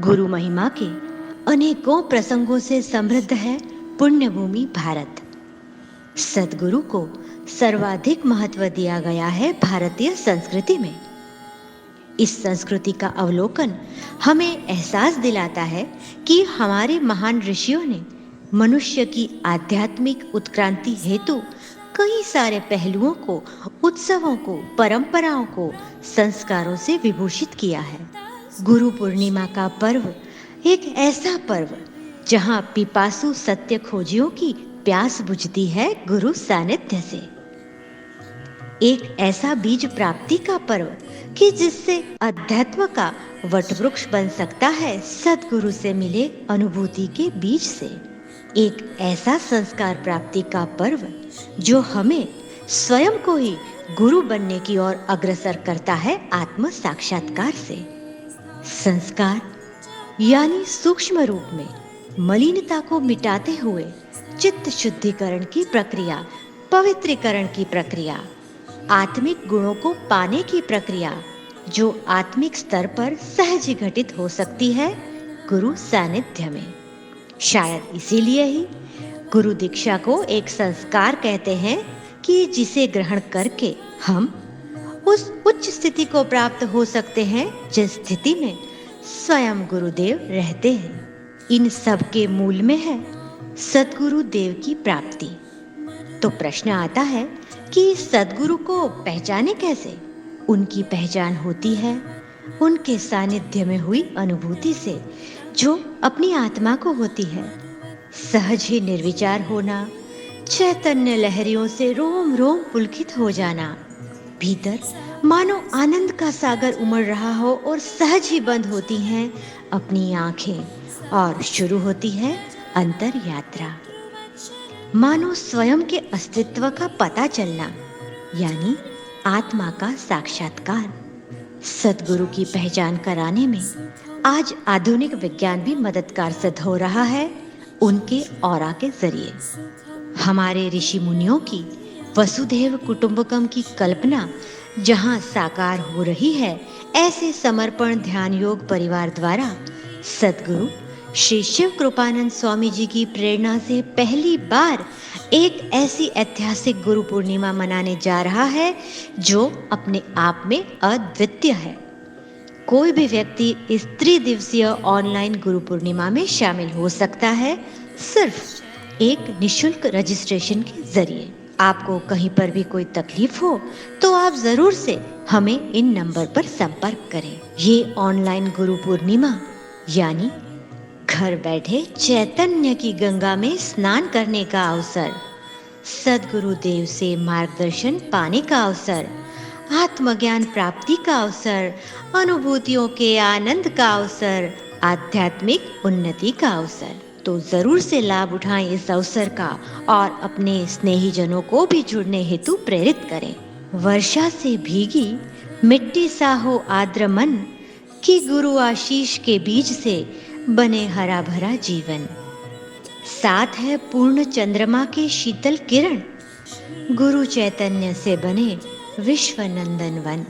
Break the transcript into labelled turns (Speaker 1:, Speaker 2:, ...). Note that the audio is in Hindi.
Speaker 1: गुरु महिमा के अनेकों प्रसंगों से समृद्ध है पुण्यभूमि भारत। सद्गुरु को सर्वाधिक महत्व दिया गया है भारतीय संस्कृति में। इस संस्कृति का अवलोकन हमें एहसास दिलाता है कि हमारे महान ऋषियों ने मनुष्य की आध्यात्मिक उत्क्रांति हेतु कई सारे पहलुओं को, उत्सवों को, परंपराओं को, संस्कारों से विभूषित किया है। गुरु पूर्णिमा का पर्व एक ऐसा पर्व जहां पिपासु सत्य खोजियों की प्यास बुझती है गुरु सानिध्य से। एक ऐसा बीज प्राप्ति का पर्व कि जिससे अध्यात्म का वटवृक्ष बन सकता है सद्गुरु से मिले अनुभूति के बीज से। एक ऐसा संस्कार प्राप्ति का पर्व जो हमें स्वयं को ही गुरु बनने की ओर अग्रसर करता है आत्म साक्षात्कार से। संस्कार यानी सूक्ष्म रूप में मलिनता को मिटाते हुए चित्त शुद्धिकरण की प्रक्रिया, पवित्रीकरण की प्रक्रिया, आत्मिक गुणों को पाने की प्रक्रिया जो आत्मिक स्तर पर सहज ही घटित हो सकती है गुरु सानिध्य में। शायद इसीलिए ही गुरु दीक्षा को एक संस्कार कहते हैं कि जिसे ग्रहण करके हम उस उच्च स्थिति को प्राप्त हो सकते हैं जिस स्थिति में स्वयं गुरुदेव रहते हैं। इन सब के मूल में है सद्गुरु देव की प्राप्ति। तो प्रश्न आता है कि सद्गुरु को पहचाने कैसे? उनकी पहचान होती है उनके सानिध्य में हुई अनुभूति से जो अपनी आत्मा को होती है। सहज ही निर्विचार होना, चैतन्य लहरियों से रोम रोम पुलकित हो जाना, भीतर मानो आनंद का सागर उमड़ रहा हो और सहज ही बंद होती हैं अपनी आंखें और शुरू होती है अंतर यात्रा। मानो स्वयं के अस्तित्व का पता चलना यानी आत्मा का साक्षात्कार। सद्गुरु की पहचान कराने में आज आधुनिक विज्ञान भी मददगार सिद्ध हो रहा है उनके ऑरा के जरिए। हमारे ऋषि मुनियों की वसुधैव कुटुंबकम की कल्पना जहां साकार हो रही है, ऐसे समर्पण ध्यान योग परिवार द्वारा सद्गुरु श्री शिव कृपानंद स्वामी जी की प्रेरणा से पहली बार एक ऐसी ऐतिहासिक गुरु पूर्णिमा मनाने जा रहा है जो अपने आप में अद्वितीय है। कोई भी व्यक्ति इस त्रिदिवसीय ऑनलाइन गुरु पूर्णिमा में शामिल हो सकता है सिर्फ एक निशुल्क रजिस्ट्रेशन के जरिए। आपको कहीं पर भी कोई तकलीफ हो तो आप जरूर से हमें इन नंबर पर संपर्क करें। ये ऑनलाइन गुरु पूर्णिमा यानी घर बैठे चैतन्य की गंगा में स्नान करने का अवसर, सद्गुरु देव से मार्गदर्शन पाने का अवसर, आत्मज्ञान प्राप्ति का अवसर, अनुभूतियों के आनंद का अवसर, आध्यात्मिक उन्नति का अवसर। तो जरूर से लाभ उठाएं इस अवसर का और अपने स्नेही जनों को भी जुड़ने हेतु प्रेरित करें। वर्षा से भीगी मिट्टी सा हो आर्द्र मन कि गुरु आशीष के बीज से बने हरा भरा जीवन। साथ है पूर्ण चंद्रमा के शीतल किरण, गुरु चैतन्य से बने विश्व नंदन वन।